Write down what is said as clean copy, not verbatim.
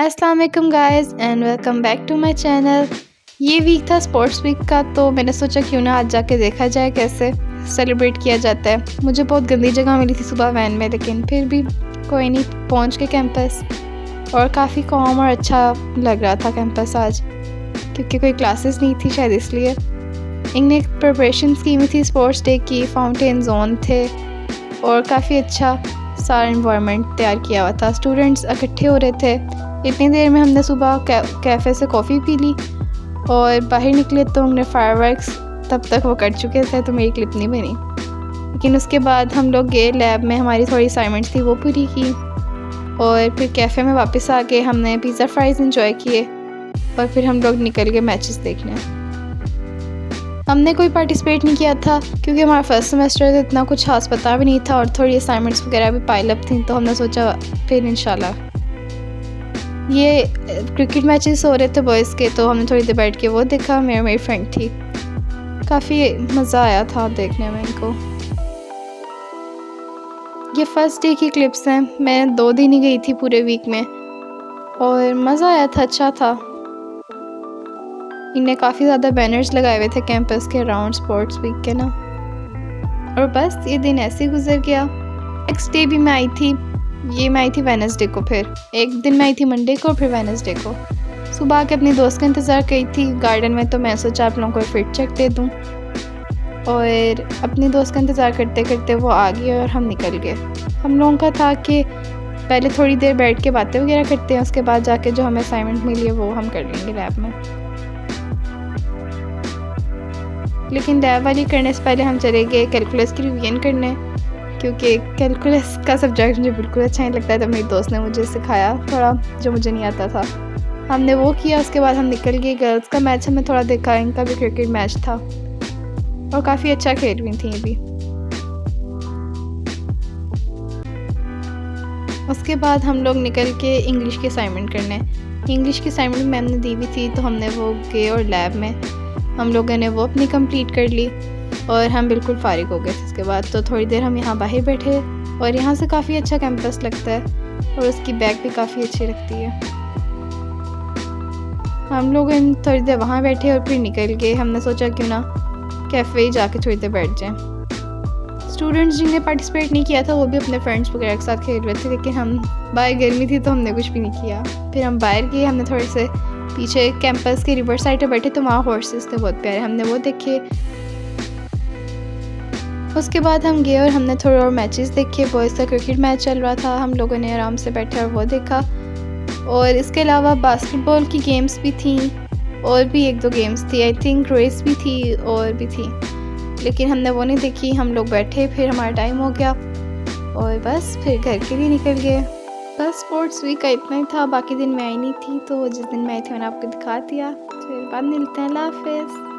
अस्सलाम वालेकुम guys and welcome back to my channel. ये वीक था स्पोर्ट्स वीक का, तो मैंने सोचा क्यों ना आज जाके देखा जाए कैसे सेलिब्रेट किया जाता है। मुझे बहुत गंदी जगह मिली थी सुबह वैन में, लेकिन फिर भी कोई नहीं, पहुंच के कैंपस और काफ़ी कॉम और अच्छा लग रहा था कैंपस आज, क्योंकि कोई क्लासेस नहीं थी शायद इसलिए। इनने प्रिपरेशंस की हुई थी स्पोर्ट्स डे की, फाउंटेन जोन थे और काफ़ी अच्छा सारा इन्वायरमेंट तैयार किया हुआ था। स्टूडेंट्स इकट्ठे हो रहे थे। इतनी देर में हमने सुबह कैफ़े से कॉफ़ी पी ली और बाहर निकले तो हमने फायरवर्क्स तब तक वो कर चुके थे, तो मेरी क्लिप नहीं बनी। लेकिन उसके बाद हम लोग गए लैब में, हमारी थोड़ी असाइनमेंट्स थी वो पूरी की और फिर कैफ़े में वापस आ के हमने पिज़्ज़ा फ्राइज़ इंजॉय किए और फिर हम लोग निकल गए मैचेस देखने। हमने कोई पार्टिसिपेट नहीं किया था क्योंकि हमारा फर्स्ट सेमेस्टर इतना कुछ खास पता भी नहीं था और थोड़ी असाइनमेंट्स वगैरह भी पाइल अप थी, तो हमने सोचा फिर इंशाल्लाह। ये क्रिकेट मैचेस हो रहे थे बॉयज़ के, तो हमने थोड़ी देर बैठ के वो देखा। मेरी फ्रेंड थी, काफ़ी मज़ा आया था देखने में इनको। ये फर्स्ट डे की क्लिप्स हैं। मैं 2 दिन ही गई थी पूरे वीक में और मज़ा आया था, अच्छा था। इनने काफ़ी ज़्यादा बैनर्स लगाए हुए थे कैंपस के अराउंड स्पोर्ट्स वीक के ना। और बस ये दिन ऐसे ही गुजर गया। नेक्स्ट डे भी मैं आई थी, ये मैं आई थी वेडनेसडे को। फिर एक दिन मैं आई थी मंडे को, फिर वेडनेसडे को सुबह आके अपनी दोस्त का इंतज़ार करी थी गार्डन में, तो मैं सोचा आप लोगों को फिट चेक दे दूँ। और अपनी दोस्त का इंतज़ार करते करते वो आ गई और हम निकल गए। हम लोगों का था कि पहले थोड़ी देर बैठ के बातें वगैरह करते हैं, उसके बाद जाके जो हमें असाइनमेंट मिली है वो हम कर लेंगे लैब में। लेकिन लैब वाली करने से पहले हम चले गए कैलकुलस की रिवीजन करने, क्योंकि कैलकुलस का सब्जेक्ट मुझे बिल्कुल अच्छा नहीं लगता था। मेरी दोस्त ने मुझे सिखाया थोड़ा जो मुझे नहीं आता था, हमने वो किया। उसके बाद हम निकल गए। गर्ल्स का मैच हमने थोड़ा देखा, इनका भी क्रिकेट मैच था और काफ़ी अच्छा खेल रही थी ये भी। उसके बाद हम लोग निकल के इंग्लिश की असाइनमेंट करने। इंग्लिश की असाइनमेंट मैम ने दी हुई थी, तो हमने वो गए और लैब में हम लोगों ने वो अपनी कंप्लीट कर ली और हम बिल्कुल फारिग हो गए थे। उसके बाद तो थोड़ी देर हम यहाँ बाहर बैठे और यहाँ से काफ़ी अच्छा कैंपस लगता है और उसकी बैग भी काफ़ी अच्छी लगती है। हम लोग थोड़ी देर वहाँ बैठे और फिर निकल गए। हमने सोचा क्यों ना कैफ़े जाके थोड़ी देर बैठ जाएं। स्टूडेंट्स जिन्होंने पार्टिसिपेट नहीं किया था वो भी अपने फ्रेंड्स वगैरह के साथ खेल रहे थे, लेकिन हम बाहर गर्मी थी तो हमने कुछ भी नहीं किया। फिर हम बाहर गए, हमने थोड़े से पीछे कैंपस के रिवर साइड पे बैठे, तो वहाँ हॉर्सेस थे बहुत प्यारे, हमने वो देखे। उसके बाद हम गए और हमने थोड़े और मैचेस देखे। बॉयज़ का क्रिकेट मैच चल रहा था, हम लोगों ने आराम से बैठे और वो देखा। और इसके अलावा बास्केटबॉल की गेम्स भी थी और भी 1-2 गेम्स थी, आई थिंक रेस भी थी और भी थी, लेकिन हमने वो नहीं देखी। हम लोग बैठे, फिर हमारा टाइम हो गया और बस फिर घर के लिए निकल गए। बस स्पोर्ट्स वीक का इतना ही था, बाकी दिन मैं आई नहीं थी, तो जिस दिन मैं आई थी मैंने आपको दिखा दिया। फिर बाद मिलते हैं, अल्लाह हाफ़िज़।